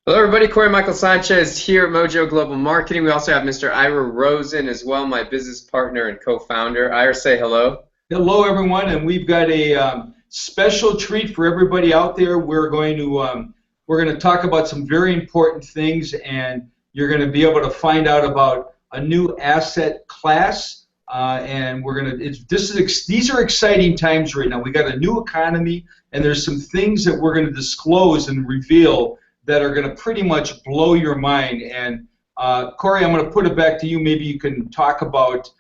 Hello, everybody. Corey Michael Sanchez here at Mojo Global Marketing. We also have Mr. Ira Rosen as well, my business partner and co-founder. Ira, say hello. Hello, everyone, and we've got a special treat for everybody out there. We're going to talk about some very important things, and you're going to be able to find out about a new asset class. And we're going to. These are exciting times right now. We got a new economy, and there's some things that we're going to disclose and reveal that are going to pretty much blow your mind. And Corey, I'm going to put it back to you. Maybe you can talk about.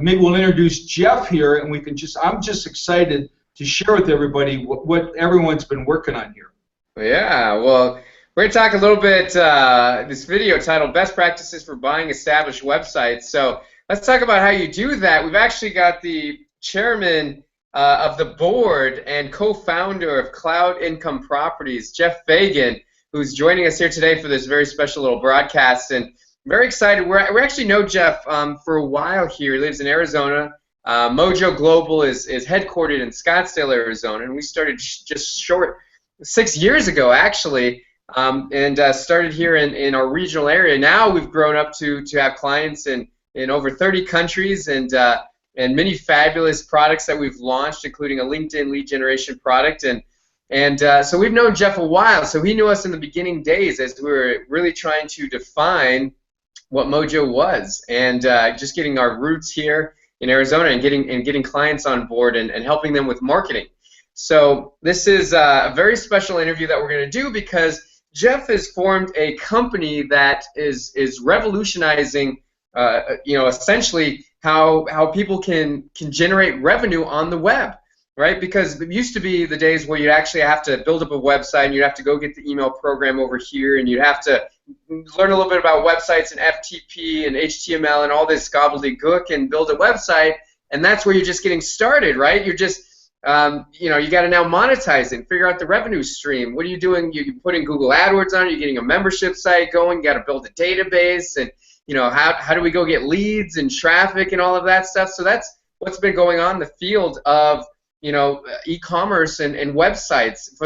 Maybe we'll introduce Jeff here, and I'm just excited to share with everybody what everyone's been working on here. Yeah, well, we're going to talk a little bit, this video titled Best Practices for Buying Established Websites. So let's talk about how you do that. We've actually got the chairman of the board and co-founder of Cloud Income Properties, Jeff Fagan, who's joining us here today for this very special little broadcast. And very excited. We actually know Jeff for a while here. He lives in Arizona. Mojo Global is headquartered in Scottsdale, Arizona, and we started just short 6 years ago, actually, and started here in our regional area. Now we've grown up to have clients in over 30 countries and many fabulous products that we've launched, including a LinkedIn lead generation product. And so we've known Jeff a while. So he knew us in the beginning days as we were really trying to define what Mojo was, and just getting our roots here in Arizona and getting clients on board and helping them with marketing. So this is a very special interview that we're going to do because Jeff has formed a company that is revolutionizing, essentially how people can generate revenue on the web. Right? Because it used to be the days where you actually have to build up a website and you'd have to go get the email program over here and you'd have to learn a little bit about websites and FTP and HTML and all this gobbledygook and build a website, and that's where you're just getting started, right? You're just, you got to now monetize it and figure out the revenue stream. What are you doing? You're putting Google AdWords on it, you're getting a membership site going, you got to build a database, and how do we go get leads and traffic and all of that stuff? So that's what's been going on in the field of e-commerce and websites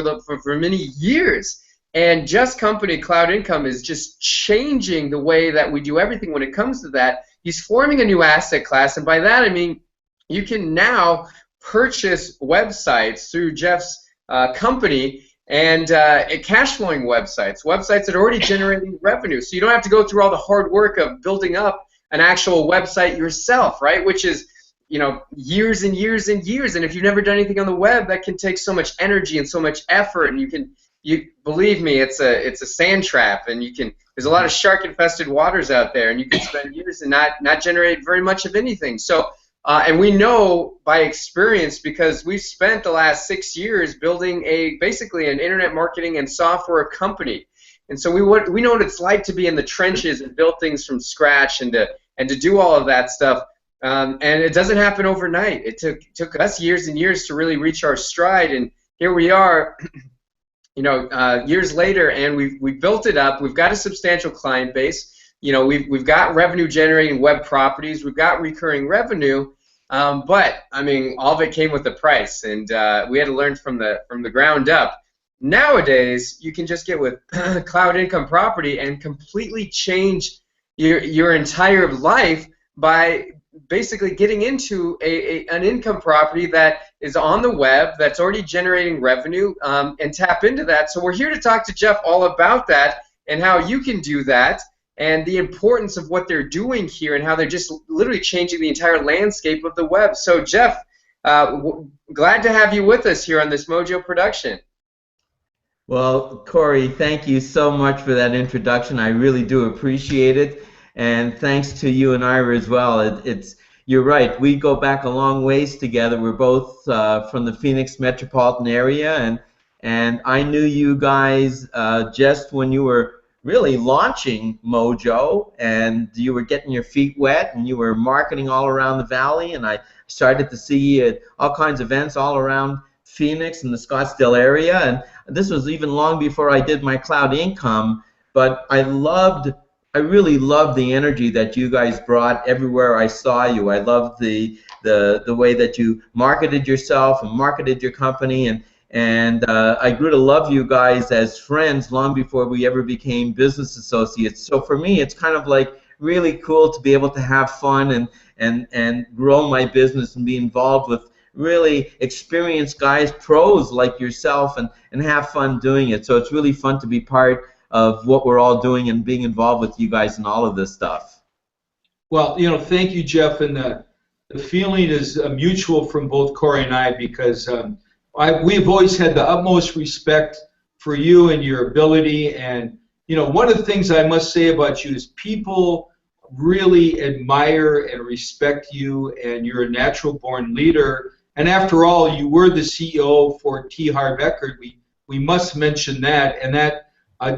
for many years. And Just Company Cloud Income is just changing the way that we do everything when it comes to that. He's forming a new asset class, and by that I mean you can now purchase websites through Jeff's company and cash flowing websites that are already generating revenue. So you don't have to go through all the hard work of building up an actual website yourself, right? Which is years and years and years, and if you've never done anything on the web, that can take so much energy and so much effort, and you believe me, it's a sand trap, and there's a lot of shark infested waters out there, and you can spend years and not generate very much of anything. So and we know by experience, because we've spent the last 6 years building basically an internet marketing and software company, and so we know what it's like to be in the trenches and build things from scratch and to do all of that stuff. And it doesn't happen overnight. It took us years and years to really reach our stride, and here we are, years later, and we've built it up. We've got a substantial client base. We've got revenue generating web properties. We've got recurring revenue, but I mean, all of it came with a price, and we had to learn from the ground up. Nowadays, you can just get with Cloud Income Property and completely change your entire life by basically getting into an income property that is on the web, that's already generating revenue, and tap into that. So we're here to talk to Jeff all about that and how you can do that and the importance of what they're doing here and how they're just literally changing the entire landscape of the web. So Jeff, glad to have you with us here on this Mojo production. Well, Corey, thank you so much for that introduction. I really do appreciate it. And thanks to you and Ira as well. You're right. We go back a long ways together. We're both from the Phoenix metropolitan area, and I knew you guys just when you were really launching Mojo, and you were getting your feet wet, and you were marketing all around the valley. And I started to see all kinds of events all around Phoenix and the Scottsdale area. And this was even long before I did my Cloud Income. But I really loved the energy that you guys brought everywhere I saw you. I loved the way that you marketed yourself and marketed your company, And I grew to love you guys as friends long before we ever became business associates. So for me, it's kind of like really cool to be able to have fun and grow my business and be involved with really experienced guys, pros like yourself, and have fun doing it. So it's really fun to be part of what we're all doing and being involved with you guys in all of this stuff. Well, thank you, Jeff, and the feeling is mutual from both Corey and I, because we've always had the utmost respect for you and your ability. And one of the things I must say about you is people really admire and respect you, and you're a natural-born leader. And after all, you were the CEO for T. Harv Eckert. We must mention that, and that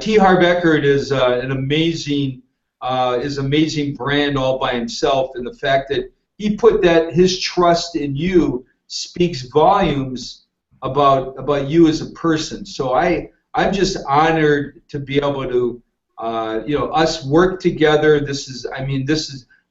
T. Harv Eckert is an amazing brand all by himself, and the fact that he put his trust in you speaks volumes about you as a person. So I'm just honored to be able to us work together.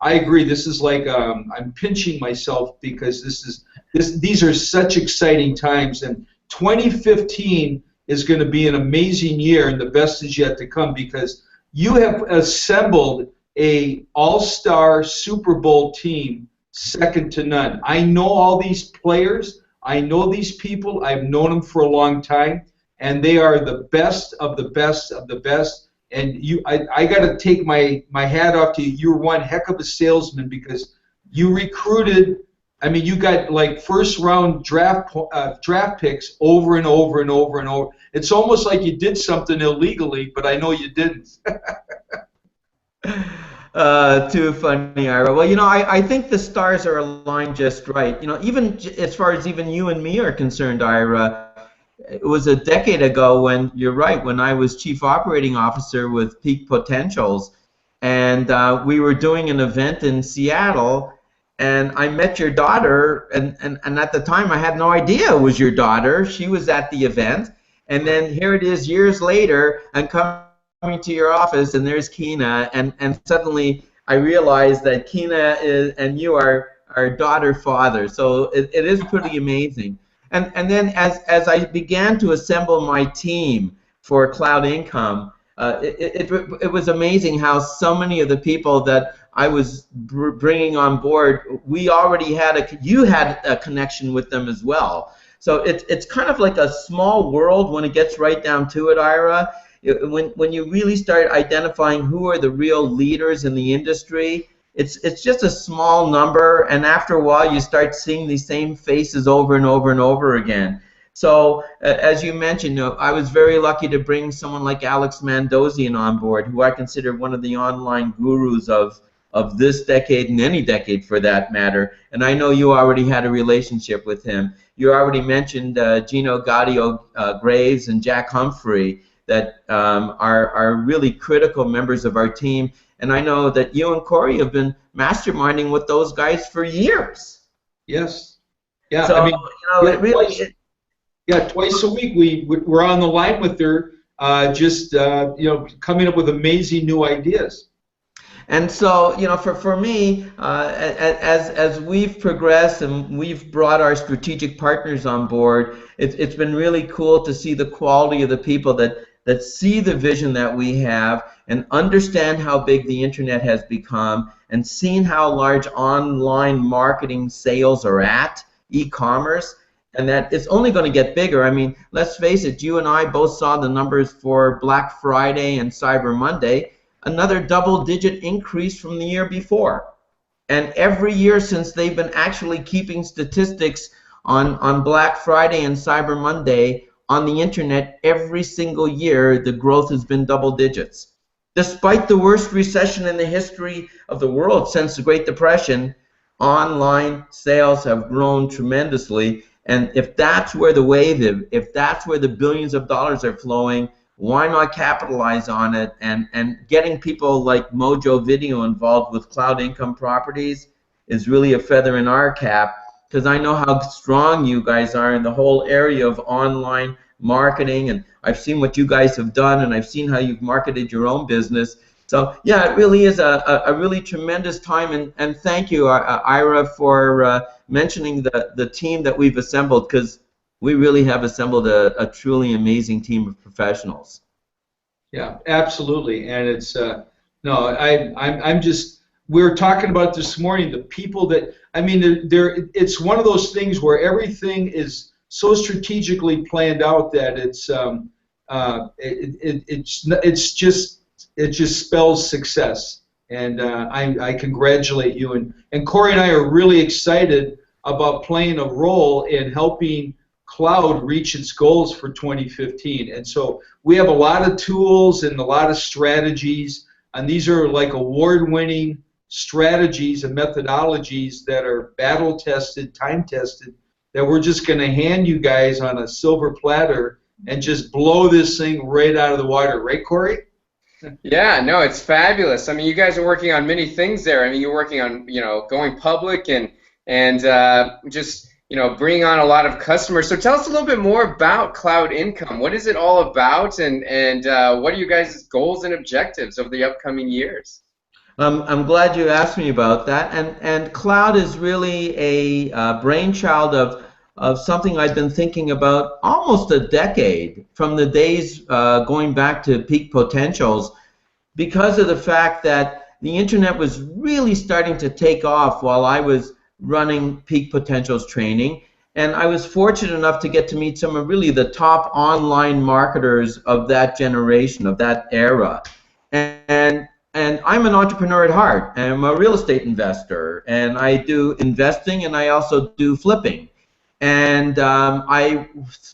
I agree. This is like I'm pinching myself, because these are such exciting times, and 2015 is going to be an amazing year, and the best is yet to come, because you have assembled a all-star Super Bowl team second to none. I know all these players. I know these people. I've known them for a long time, and they are the best of the best of the best. And I got to take my hat off to you. You're one heck of a salesman, because you recruited. I mean, you got like first-round draft picks over and over and over and over. It's almost like you did something illegally, but I know you didn't. Too funny, Ira. Well, I think the stars are aligned just right. Even as far as even you and me are concerned, Ira, it was a decade ago when, you're right, when I was Chief Operating Officer with Peak Potentials, and we were doing an event in Seattle, and I met your daughter, and at the time I had no idea it was your daughter. She was at the event, and then here it is years later, and coming to your office, and there's Keena, and suddenly I realized that Keena and you are daughter-father. So it is pretty amazing. And then as I began to assemble my team for Cloud Income, it was amazing how so many of the people that I was bringing on board, you had a connection with them as well. So it's kind of like a small world when it gets right down to it, Ira. When you really start identifying who are the real leaders in the industry, it's just a small number, and after a while you start seeing these same faces over and over and over again. So as you mentioned, I was very lucky to bring someone like Alex Mandossian on board, who I consider one of the online gurus of this decade and any decade for that matter. And I know you already had a relationship with him. You already mentioned Gino Gaudio Graves and Jack Humphrey that are really critical members of our team. And I know that you and Corey have been masterminding with those guys for years. Yes. Yeah. So, I mean, it really. Twice a week we're on the line with her, coming up with amazing new ideas. And so, for me, as we've progressed and we've brought our strategic partners on board, it's been really cool to see the quality of the people that see the vision that we have and understand how big the internet has become, and seeing how large online marketing sales are at, e-commerce, and that it's only going to get bigger. I mean, let's face it, you and I both saw the numbers for Black Friday and Cyber Monday, another double-digit increase from the year before. And every year since they've been actually keeping statistics on Black Friday and Cyber Monday on the internet, every single year the growth has been double digits. Despite the worst recession in the history of the world since the Great Depression, online sales have grown tremendously. And if that's where the wave is, if that's where the billions of dollars are flowing, why not capitalize on it? And getting people like Mojo Video involved with Cloud Income Properties is really a feather in our cap, because I know how strong you guys are in the whole area of online marketing, and I've seen what you guys have done, and I've seen how you've marketed your own business. So yeah, it really is a really tremendous time, and thank you, Ira, for mentioning the team that we've assembled, because we really have assembled a truly amazing team of professionals. Yeah, absolutely. And it's no, I'm just, we were talking about this morning, the people that, I mean, it's one of those things where everything is so strategically planned out that it just spells success. And I congratulate you. And Corey and I are really excited about playing a role in helping Cloud reach its goals for 2015. And so we have a lot of tools and a lot of strategies, and these are like award-winning strategies and methodologies that are battle-tested, time-tested, that we're just going to hand you guys on a silver platter and just blow this thing right out of the water. Right, Corey? Yeah, no, it's fabulous. I mean, you guys are working on many things there. I mean, you're working on, going public and just, bringing on a lot of customers. So tell us a little bit more about Cloud Income. What is it all about, and what are you guys' goals and objectives over the upcoming years? I'm glad you asked me about that. And Cloud is really a brainchild of something I've been thinking about almost a decade, from the days going back to peak potentials, because of the fact that the internet was really starting to take off while I was running peak potentials training. And I was fortunate enough to get to meet some of really the top online marketers of that generation, of that era. And I'm an entrepreneur at heart. I'm a real estate investor, and I do investing, and I also do flipping. And I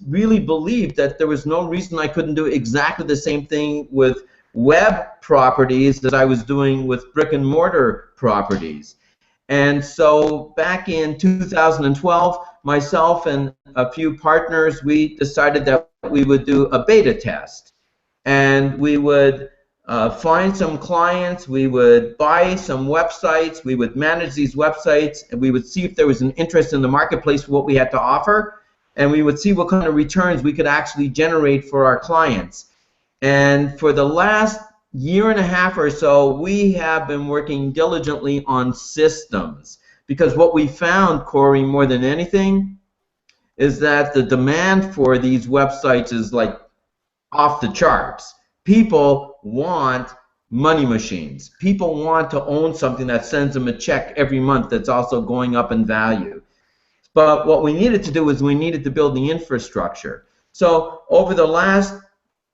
really believed that there was no reason I couldn't do exactly the same thing with web properties that I was doing with brick and mortar properties. And so back in 2012, myself and a few partners, we decided that we would do a beta test. And we would find some clients, we would buy some websites, we would manage these websites, and we would see if there was an interest in the marketplace for what we had to offer, and we would see what kind of returns we could actually generate for our clients. And for the last year and a half or so, we have been working diligently on systems, because what we found, Corey, more than anything, is that the demand for these websites is like off the charts. People want money machines. People want to own something that sends them a check every month that's also going up in value. But what we needed to do was we needed to build the infrastructure. So over the last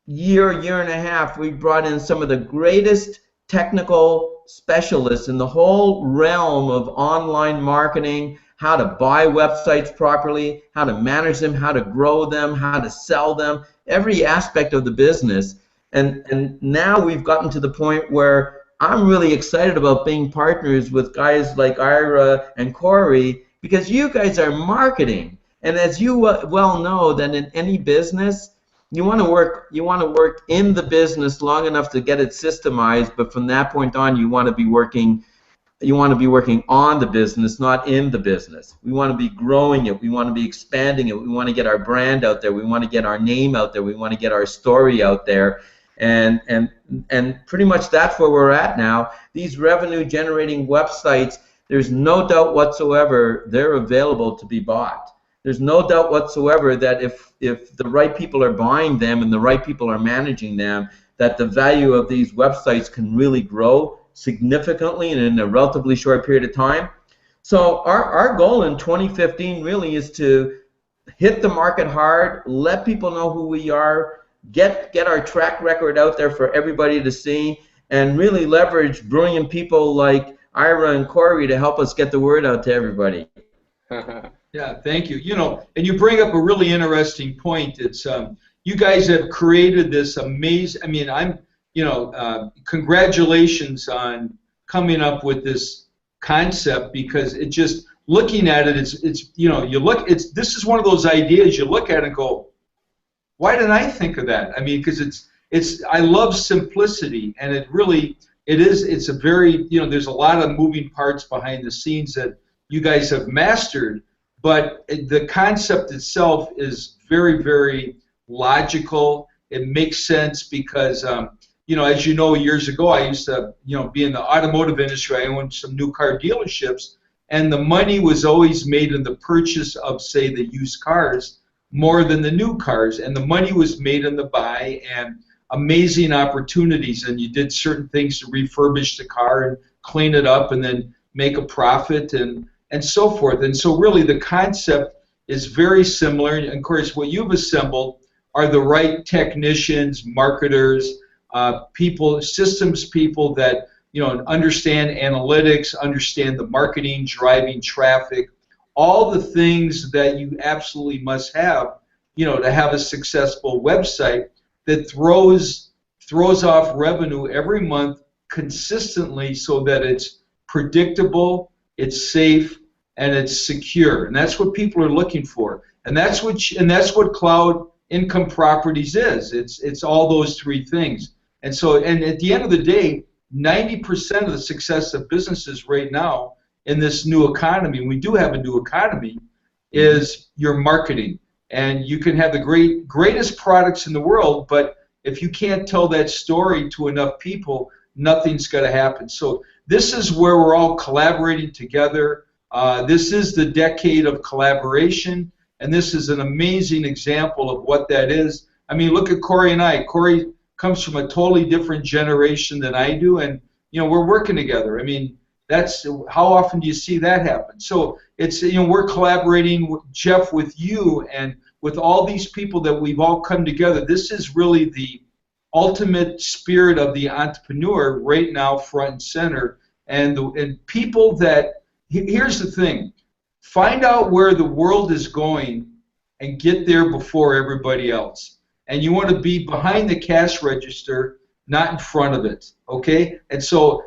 year and a half, we brought in some of the greatest technical specialists in the whole realm of online marketing, how to buy websites properly, how to manage them, how to grow them, how to sell them, every aspect of the business. And now we've gotten to the point where I'm really excited about being partners with guys like Ira and Corey, because you guys are marketing. And as you well know, that in any business, you want to work in the business long enough to get it systemized, but from that point on, you want to be working on the business, not in the business. We want to be growing it. We want to be expanding it. We want to get our brand out there. We want to get our name out there. We want to get our story out there. And pretty much that's where we're at now. These revenue-generating websites, there's no doubt whatsoever they're available to be bought. There's no doubt whatsoever that if the right people are buying them and the right people are managing them, that the value of these websites can really grow significantly and in a relatively short period of time. So our goal in 2015 really is to hit the market hard, let people know who we are, get our track record out there for everybody to see, and really leverage brilliant people like Ira and Corey to help us get the word out to everybody. Yeah, thank you. And you bring up a really interesting point. It's you guys have created this amazing. I mean, congratulations on coming up with this concept, because it just, looking at it, this is one of those ideas you look at and go, why didn't I think of that? I mean, because I love simplicity, and it's a very, there's a lot of moving parts behind the scenes that you guys have mastered, but the concept itself is very, very logical. It makes sense because, as you know, years ago, I used to, be in the automotive industry. I owned some new car dealerships, and the money was always made in the purchase of, say, the used cars. more than the new cars, and the money was made on the buy, and amazing opportunities, and you did certain things to refurbish the car and clean it up and then make a profit and so forth. And so really the concept is very similar. And of course what you've assembled are the right technicians, marketers, people, systems people that understand analytics, understand the marketing, driving traffic, all the things that you absolutely must have, to have a successful website that throws off revenue every month consistently, so that it's predictable, it's safe, and it's secure. And that's what people are looking for. And that's what cloud income properties is. It's all those three things. And so, and at the end of the day, 90% of the success of businesses right now in this new economy, and we do have a new economy, is your marketing. And you can have the greatest products in the world, but if you can't tell that story to enough people, nothing's going to happen. So this is where we're all collaborating together. This is the decade of collaboration, and this is an amazing example of what that is. I mean, look at Corey and I. Corey comes from a totally different generation than I do, and we're working together. I mean, that's how often do you see that happen? So it's we're collaborating, Jeff, with you and with all these people that we've all come together. This is really the ultimate spirit of the entrepreneur right now, front and center. And people that, here's the thing, find out where the world is going and get there before everybody else. And you want to be behind the cash register, not in front of it. Okay? And so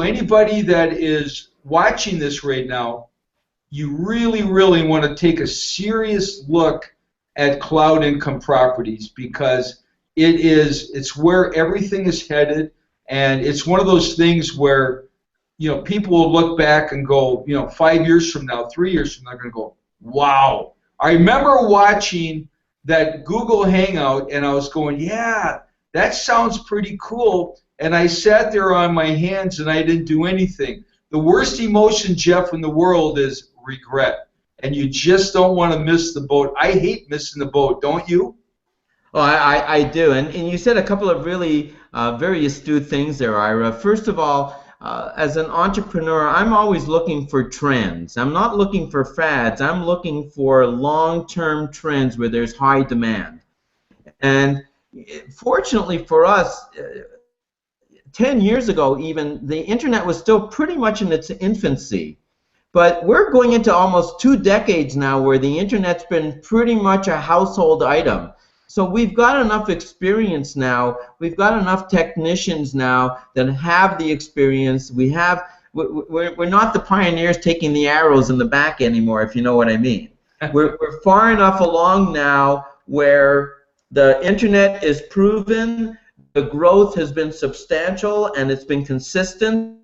anybody that is watching this right now, you really, really want to take a serious look at cloud income properties, because it's where everything is headed, and it's one of those things where people will look back and go, 5 years from now, 3 years from now, they're going to go, wow. I remember watching that Google Hangout, and I was going, yeah, that sounds pretty cool. And I sat there on my hands and I didn't do anything. The worst emotion, Jeff, in the world is regret. And you just don't want to miss the boat. I hate missing the boat, don't you? Oh, I do. And you said a couple of really very astute things there, Ira. First of all, as an entrepreneur, I'm always looking for trends. I'm not looking for fads. I'm looking for long-term trends where there's high demand. And fortunately for us, 10 years ago even, the internet was still pretty much in its infancy. But we're going into almost 2 decades now where the internet's been pretty much a household item. So we've got enough experience now, we've got enough technicians now that have the experience. We're not the pioneers taking the arrows in the back anymore, if you know what I mean. We're far enough along now where the internet is proven, the growth has been substantial and it's been consistent.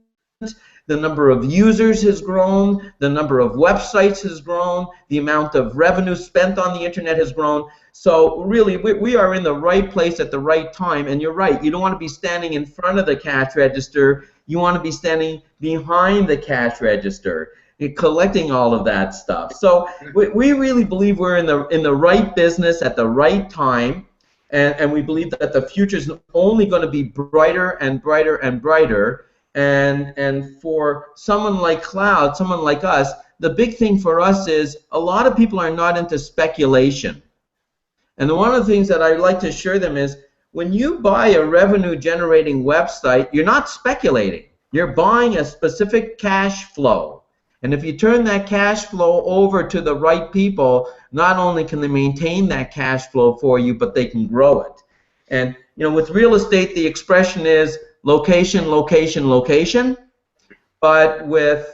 The number of users has grown, the number of websites has grown, the amount of revenue spent on the internet has grown. So really, we are in the right place at the right time. And you're right, you don't want to be standing in front of the cash register. You want to be standing behind the cash register, collecting all of that stuff. So we really believe we're in the right business at the right time. And we believe that the future is only going to be brighter and brighter and brighter. And for someone like cloud, someone like us, the big thing for us is a lot of people are not into speculation. And one of the things that I like to assure them is when you buy a revenue-generating website, you're not speculating. You're buying a specific cash flow. And if you turn that cash flow over to the right people, not only can they maintain that cash flow for you, but they can grow it. And with real estate, the expression is location, location, location. But with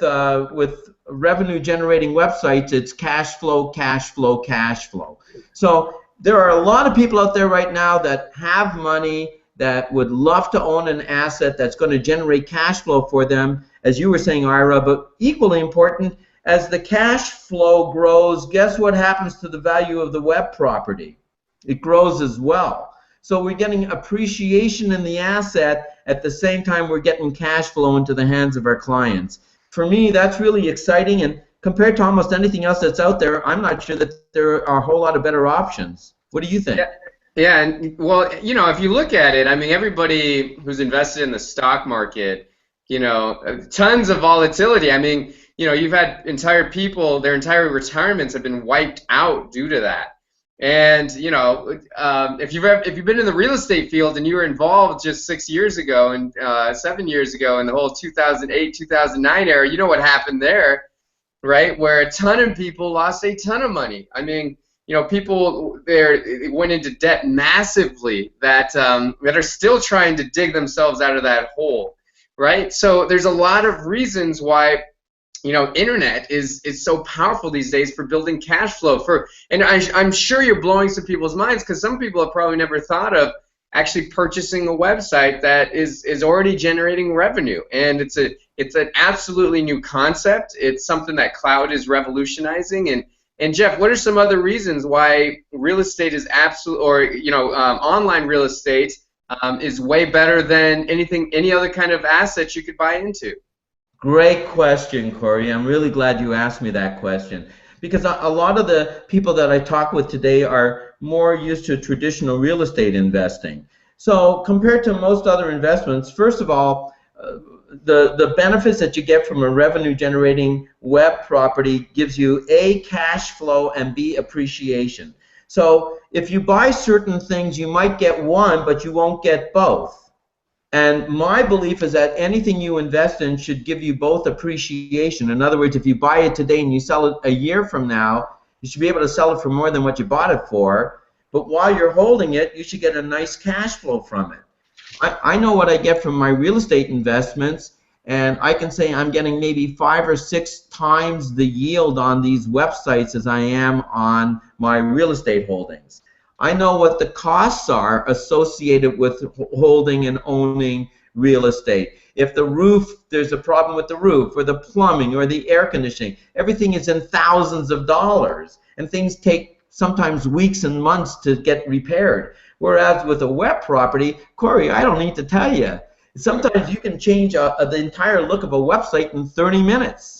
revenue-generating websites, it's cash flow, cash flow, cash flow. So there are a lot of people out there right now that have money, that would love to own an asset that's going to generate cash flow for them, as you were saying, Ira. But equally important, as the cash flow grows, guess what happens to the value of the web property? It grows as well. So we're getting appreciation in the asset at the same time we're getting cash flow into the hands of our clients. For me, that's really exciting. And compared to almost anything else that's out there, I'm not sure that there are a whole lot of better options. What do you think? Yeah, yeah, and well, if you look at it, I mean, everybody who's invested in the stock market, tons of volatility. I mean, you've had entire people, their entire retirements have been wiped out due to that. And if you've been in the real estate field and you were involved just 6 years ago and 7 years ago in the whole 2008, 2009 era, you know what happened there, right? Where a ton of people lost a ton of money. I mean, people they went into debt massively that are still trying to dig themselves out of that hole, right? So there's a lot of reasons why internet is so powerful these days for building cash flow. And I'm sure you're blowing some people's minds, because some people have probably never thought of actually purchasing a website that is already generating revenue. And it's an absolutely new concept. It's something that cloud is revolutionizing. And Jeff, what are some other reasons why real estate is online real estate is way better than any other kind of asset you could buy into? Great question, Corey. I'm really glad you asked me that question, because a lot of the people that I talk with today are more used to traditional real estate investing. So compared to most other investments, first of all, the benefits that you get from a revenue-generating web property gives you A, cash flow, and B, appreciation. So if you buy certain things, you might get one, but you won't get both. And my belief is that anything you invest in should give you both appreciation. In other words, if you buy it today and you sell it a year from now, you should be able to sell it for more than what you bought it for. But while you're holding it, you should get a nice cash flow from it. I know what I get from my real estate investments, and I can say I'm getting maybe 5 or 6 times the yield on these websites as I am on my real estate holdings. I know what the costs are associated with holding and owning real estate. If there's a problem with the roof or the plumbing or the air conditioning, everything is in thousands of dollars, and things take sometimes weeks and months to get repaired. Whereas with a web property, Corey, I don't need to tell you, sometimes you can change the entire look of a website in 30 minutes.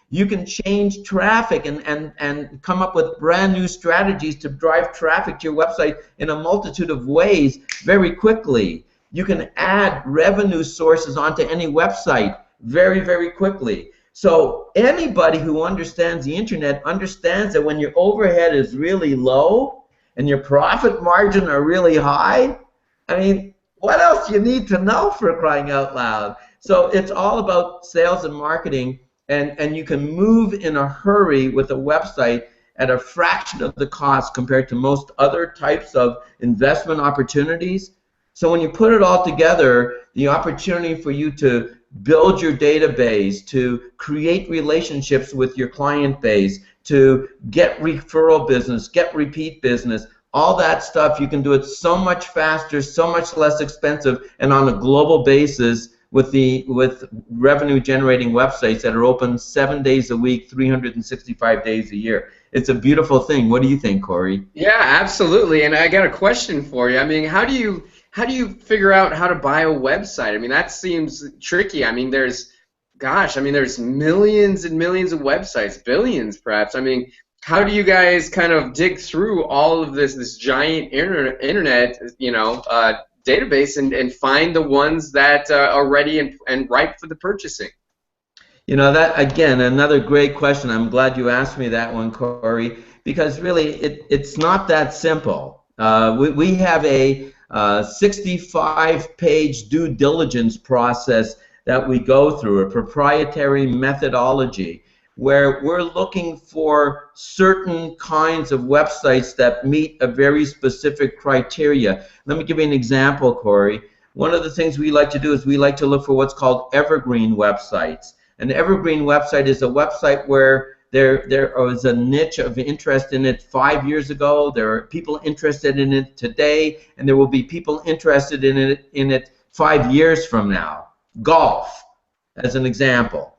You can change traffic and come up with brand new strategies to drive traffic to your website in a multitude of ways very quickly. You can add revenue sources onto any website very, very quickly. So anybody who understands the internet understands that when your overhead is really low and your profit margin are really high, I mean, what else do you need to know, for crying out loud? So it's all about sales and marketing. And you can move in a hurry with a website at a fraction of the cost compared to most other types of investment opportunities. So when you put it all together, the opportunity for you to build your database, to create relationships with your client base, to get referral business, get repeat business, all that stuff, you can do it so much faster, so much less expensive, and on a global basis with revenue generating websites that are open 7 days a week, 365 days a year. It's a beautiful thing. What do you think, Corey? Yeah, absolutely. And I got a question for you. I mean, how do you figure out how to buy a website? I mean, that seems tricky. I mean, there's millions and millions of websites, billions perhaps. I mean, how do you guys kind of dig through all of this giant internet, database and find the ones that are ready and ripe for the purchasing? That, again, another great question. I'm glad you asked me that one, Corey, because really it's not that simple. We have a 65-page due diligence process that we go through, a proprietary methodology where we're looking for certain kinds of websites that meet a very specific criteria. Let me give you an example, Corey. One of the things we like to do is we like to look for what's called evergreen websites. An evergreen website is a website where there was a niche of interest in it 5 years ago, there are people interested in it today, and there will be people interested in it 5 years from now. Golf, as an example.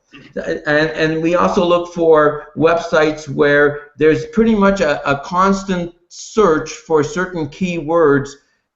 And we also look for websites where there's pretty much a constant search for certain keywords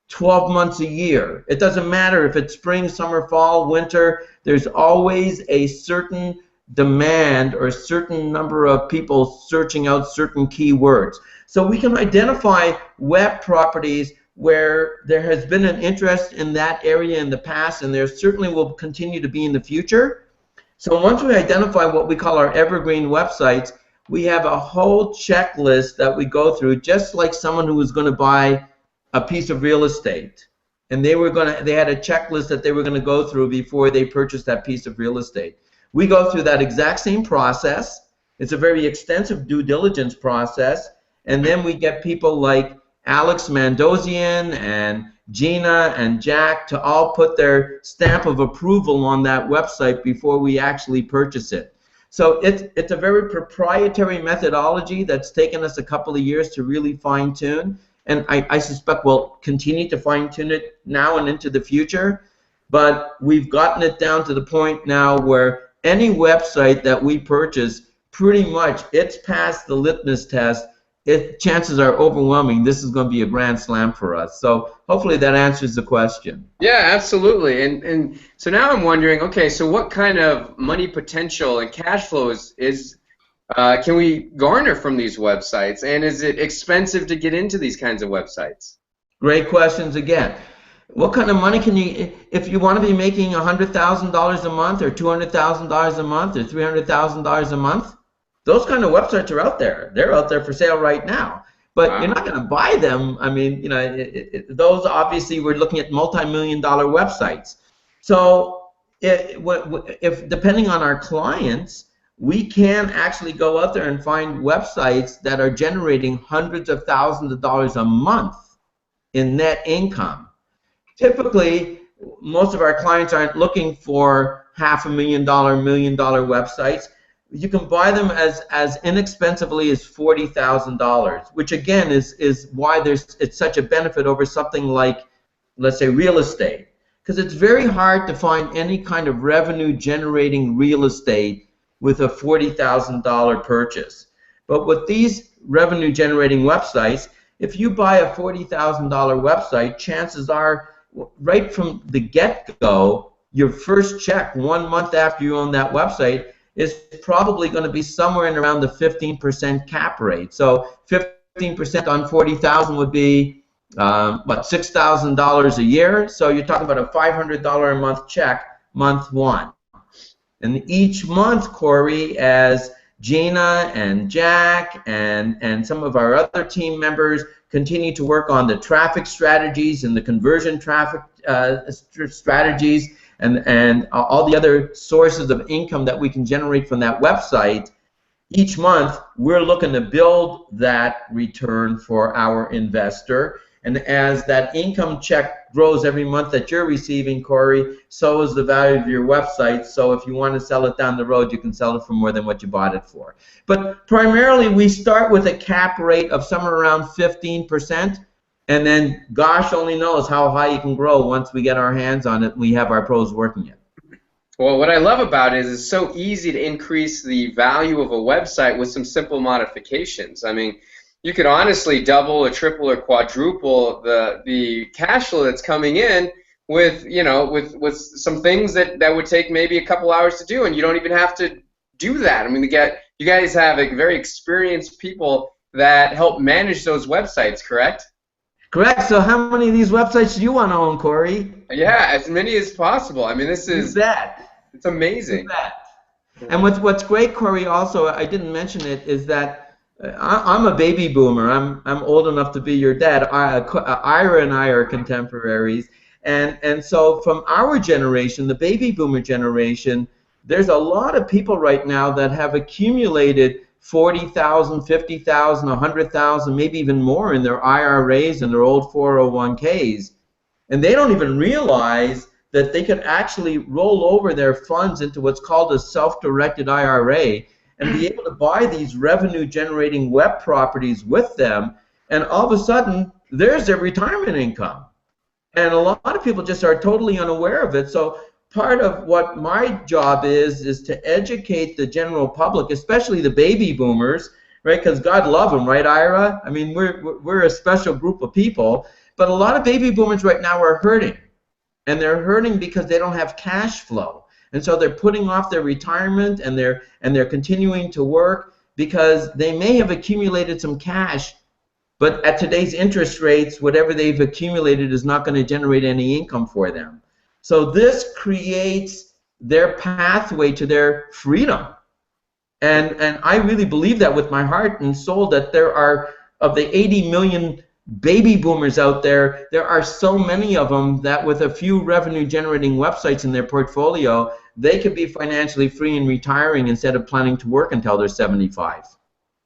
12 months a year. It doesn't matter if it's spring, summer, fall, winter, there's always a certain demand or a certain number of people searching out certain keywords. So we can identify web properties where there has been an interest in that area in the past, and there certainly will continue to be in the future. So once we identify what we call our evergreen websites, we have a whole checklist that we go through, just like someone who was going to buy a piece of real estate. And they had a checklist that they were going to go through before they purchased that piece of real estate. We go through that exact same process. It's a very extensive due diligence process. And then we get people like Alex Mandozian and Gina and Jack to all put their stamp of approval on that website before we actually purchase it. So it's a very proprietary methodology that's taken us a couple of years to really fine-tune. And I suspect we'll continue to fine-tune it now and into the future. But we've gotten it down to the point now where any website that we purchase, pretty much it's passed the litmus test. Chances are overwhelming this is going to be a grand slam for us. So hopefully that answers the question. Yeah, absolutely. And so now I'm wondering, okay, so what kind of money potential and cash flow can we garner from these websites? And is it expensive to get into these kinds of websites? Great questions again. What kind of money can you, if you want to be making $100,000 a month or $200,000 a month or $300,000 a month, those kind of websites are out there. They're out there for sale right now. But You're not going to buy them. I mean, you know, those obviously we're looking at multi-million-dollar websites. So if depending on our clients, we can actually go out there and find websites that are generating hundreds of thousands of dollars a month in net income. Typically, most of our clients aren't looking for $500,000, $1 million websites. You can buy them as inexpensively as $40,000, which again is why it's such a benefit over something like, let's say, real estate, because it's very hard to find any kind of revenue generating real estate with a $40,000 purchase. But with these revenue generating websites, if you buy a $40,000 website, chances are right from the get-go, your first check 1 month after you own that website is probably going to be somewhere in around the 15% cap rate. So 15% on 40,000 would be what, $6,000 a year. So you're talking about a $500 a month check, month one. And each month, Corey, as Gina and Jack and some of our other team members continue to work on the traffic strategies and the conversion traffic strategies, and all the other sources of income that we can generate from that website, each month we're looking to build that return for our investor. And as that income check grows every month that you're receiving, Corey, so is the value of your website. So if you want to sell it down the road, you can sell it for more than what you bought it for. But primarily we start with a cap rate of somewhere around 15%. And then gosh only knows how high you can grow once we get our hands on it and we have our pros working it. Well, what I love about it is it's so easy to increase the value of a website with some simple modifications. I mean, you could honestly double or triple or quadruple the cash flow that's coming in with, you know, with some things that would take maybe a couple hours to do, and you don't even have to do that. I mean, you guys have very experienced people that help manage those websites, correct? Correct. So how many of these websites do you want to own, Corey? Yeah, as many as possible. I mean, this is it's amazing. And what's great, Corey, also, I didn't mention it, is that I'm a baby boomer. I'm old enough to be your dad. Ira and I are contemporaries. And so from our generation, the baby boomer generation, there's a lot of people right now that have accumulated 40,000, 50,000, 100,000, maybe even more in their IRAs and their old 401ks. And they don't even realize that they could actually roll over their funds into what's called a self-directed IRA and be able to buy these revenue-generating web properties with them, and all of a sudden, there's their retirement income. And a lot of people just are totally unaware of it. So part of what my job is to educate the general public, especially the baby boomers, right? Because God love them, right, Ira? I mean, we're a special group of people, but a lot of baby boomers right now are hurting, and they're hurting because they don't have cash flow. And so they're putting off their retirement, and they're continuing to work because they may have accumulated some cash, but at today's interest rates, whatever they've accumulated is not going to generate any income for them. So this creates their pathway to their freedom. And I really believe that with my heart and soul, that there are, of the 80 million baby boomers out there, there are so many of them that with a few revenue generating websites in their portfolio, they could be financially free and retiring instead of planning to work until they're 75.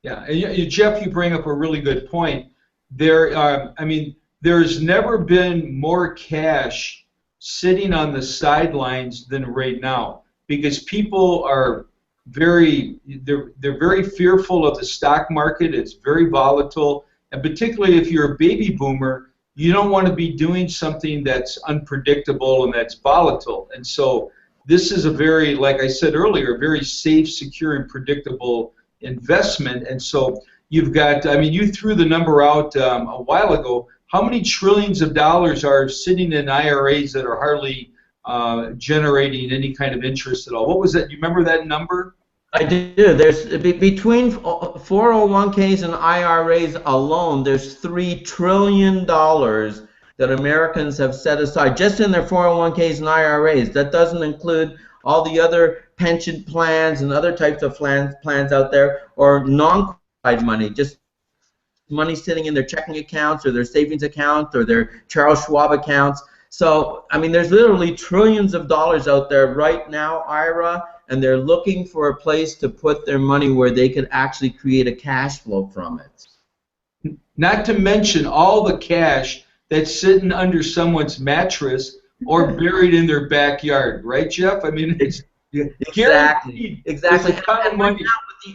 Yeah, and Jeff, you bring up a really good point. I mean, there's never been more cash sitting on the sidelines than right now, because people are they're very fearful of the stock market. It's very volatile, and particularly if you're a baby boomer, you don't want to be doing something that's unpredictable and that's volatile. And so this is a very, like I said earlier, very safe, secure, and predictable investment. And so you've got, I mean, you threw the number out a while ago. How many trillions of dollars are sitting in IRAs that are hardly generating any kind of interest at all? What was that? You remember that number? I do. There's between 401ks and IRAs alone, there's $3 trillion that Americans have set aside just in their 401ks and IRAs. That doesn't include all the other pension plans and other types of plans out there, or non-qualified money, just money sitting in their checking accounts or their savings account or their Charles Schwab accounts. So, I mean, there's literally trillions of dollars out there right now, Ira, and they're looking for a place to put their money where they could actually create a cash flow from it. Not to mention all the cash that's sitting under someone's mattress or buried in their backyard, right, Jeff? I mean, it's exactly. And right now,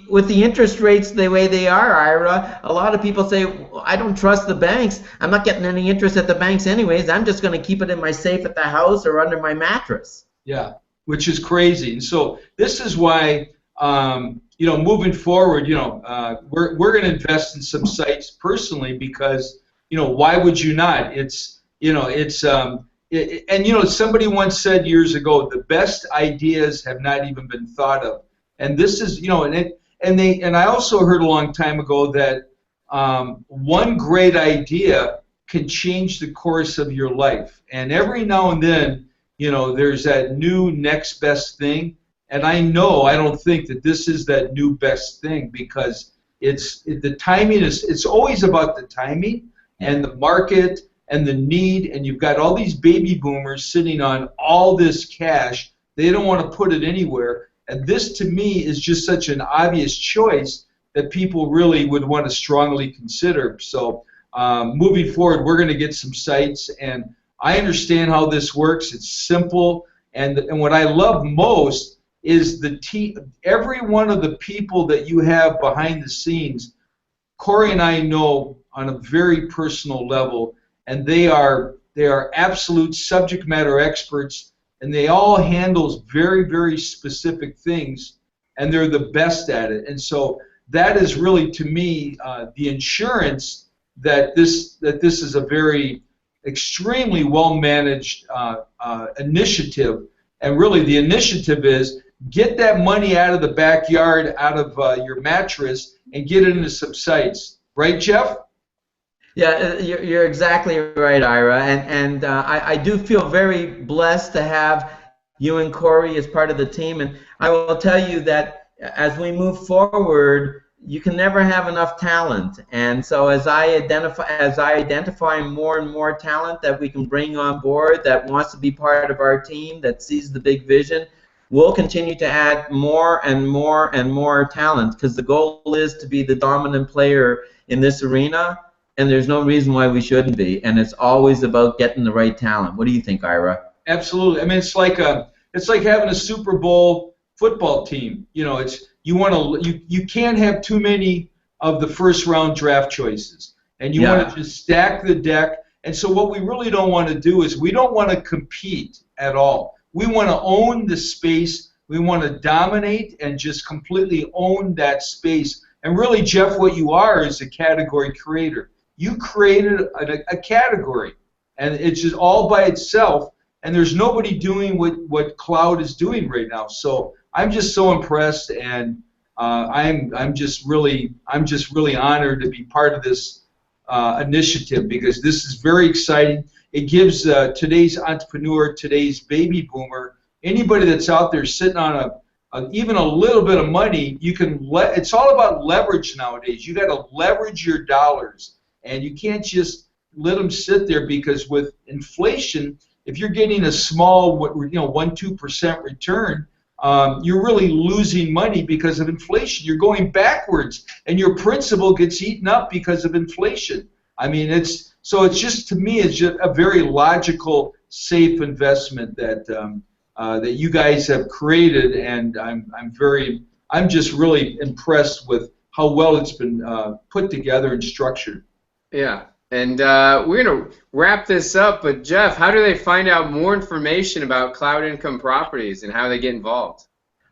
with the interest rates the way they are, Ira, a lot of people say, well, I don't trust the banks. I'm not getting any interest at the banks anyways. I'm just going to keep it in my safe at the house or under my mattress. Yeah, which is crazy. And so this is why, you know, moving forward, you know, we're going to invest in some sites personally because, you know, why would you not? It's, you know, it's, and, you know, somebody once said years ago, the best ideas have not even been thought of. And this is, you know, and I also heard a long time ago that one great idea can change the course of your life. And every now and then, you know, there's that new next best thing. And I don't think that this is that new best thing, because the timing it's always about the timing and the market and the need, and you've got all these baby boomers sitting on all this cash. They don't want to put it anywhere. And this, to me, is just such an obvious choice that people really would want to strongly consider. So moving forward, we're going to get some sites, and I understand how this works. It's simple, and what I love most is every one of the people that you have behind the scenes, Corey and I know on a very personal level, and they are absolute subject matter experts, and they all handle very, very specific things, and they're the best at it. And so that is really, to me, the insurance that this is a very extremely well-managed initiative. And really the initiative is get that money out of the backyard, out of your mattress, and get it into some sites. Right, Jeff? Yeah, you're exactly right, Ira, and I do feel very blessed to have you and Corey as part of the team, and I will tell you that as we move forward, you can never have enough talent, and so as I identify more and more talent that we can bring on board that wants to be part of our team, that sees the big vision, we'll continue to add more and more and more talent, because the goal is to be the dominant player in this arena. And there's no reason why we shouldn't be. And it's always about getting the right talent. What do you think, Ira? Absolutely. I mean, it's like having a Super Bowl football team. You know, you can't have too many of the first round draft choices, and you want to just stack the deck. And so what we really don't want to do is we don't want to compete at all. We want to own the space. We want to dominate and just completely own that space. And really, Jeff, what you are is a category creator. You created a category, and it's just all by itself, and there's nobody doing what cloud is doing right now. So I'm just so impressed, and I'm just really honored to be part of this initiative, because this is very exciting. It gives today's entrepreneur, today's baby boomer, anybody that's out there sitting on even a little bit of money, you can it's all about leverage nowadays. You got to leverage your dollars, and you can't just let them sit there, because with inflation, if you're getting a small 1-2% return, you're really losing money because of inflation. You're going backwards, and your principal gets eaten up because of inflation. I mean, it's just, to me, it's just a very logical, safe investment that that you guys have created, and I'm just really impressed with how well it's been put together and structured. Yeah. And we're going to wrap this up, but Jeff, how do they find out more information about cloud income properties and how they get involved?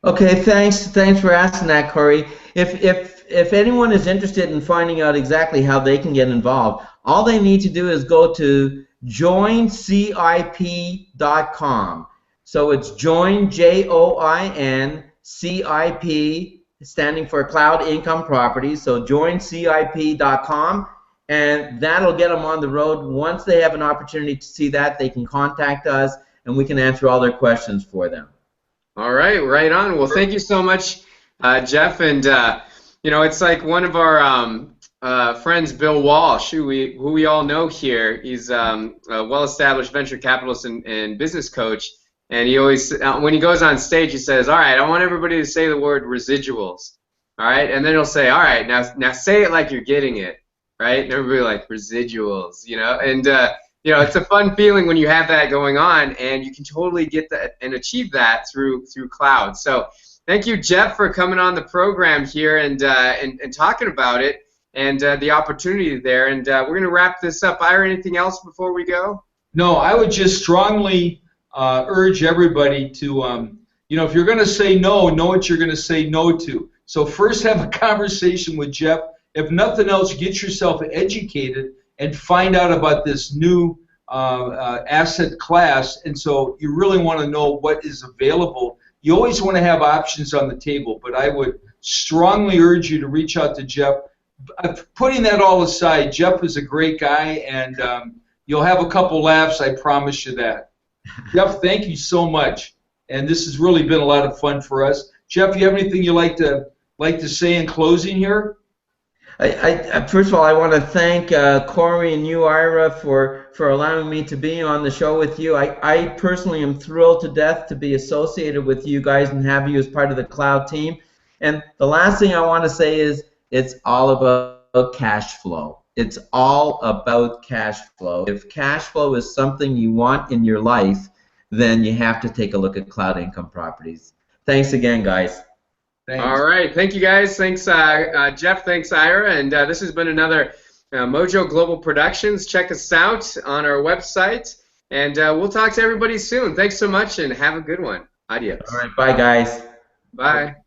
Okay, thanks for asking that, Corey. If anyone is interested in finding out exactly how they can get involved, all they need to do is go to joincip.com. So it's join, JOIN, standing for Cloud Income Properties. So joincip.com. And that'll get them on the road. Once they have an opportunity to see that, they can contact us, and we can answer all their questions for them. All right, right on. Well, thank you so much, Jeff. And it's like one of our friends, Bill Walsh, who we all know here. He's a well-established venture capitalist and business coach. And he always, when he goes on stage, he says, "All right, I want everybody to say the word residuals." All right, and then he'll say, "All right, now say it like you're getting it." Right? And everybody like residuals, and it's a fun feeling when you have that going on, and you can totally get that and achieve that through cloud. So thank you, Jeff, for coming on the program here and talking about it and the opportunity there. And we're going to wrap this up. Ira, anything else before we go? No, I would just strongly urge everybody to, if you're going to say no, know what you're going to say no to. So first have a conversation with Jeff. If nothing else, get yourself educated and find out about this new asset class. And so you really want to know what is available. You always want to have options on the table, but I would strongly urge you to reach out to Jeff. Putting that all aside, Jeff is a great guy, and you'll have a couple laughs, I promise you that. Jeff, thank you so much. And this has really been a lot of fun for us. Jeff, you have anything you'd like to say in closing here? First of all, I want to thank Corey and you, Ira, for allowing me to be on the show with you. I personally am thrilled to death to be associated with you guys and have you as part of the cloud team. And the last thing I want to say is it's all about cash flow. It's all about cash flow. If cash flow is something you want in your life, then you have to take a look at cloud income properties. Thanks again, guys. Thanks. All right. Thank you, guys. Thanks, Jeff. Thanks, Ira. And this has been another Mojo Global Productions. Check us out on our website. And we'll talk to everybody soon. Thanks so much, and have a good one. Adios. All right. Bye, guys. Bye.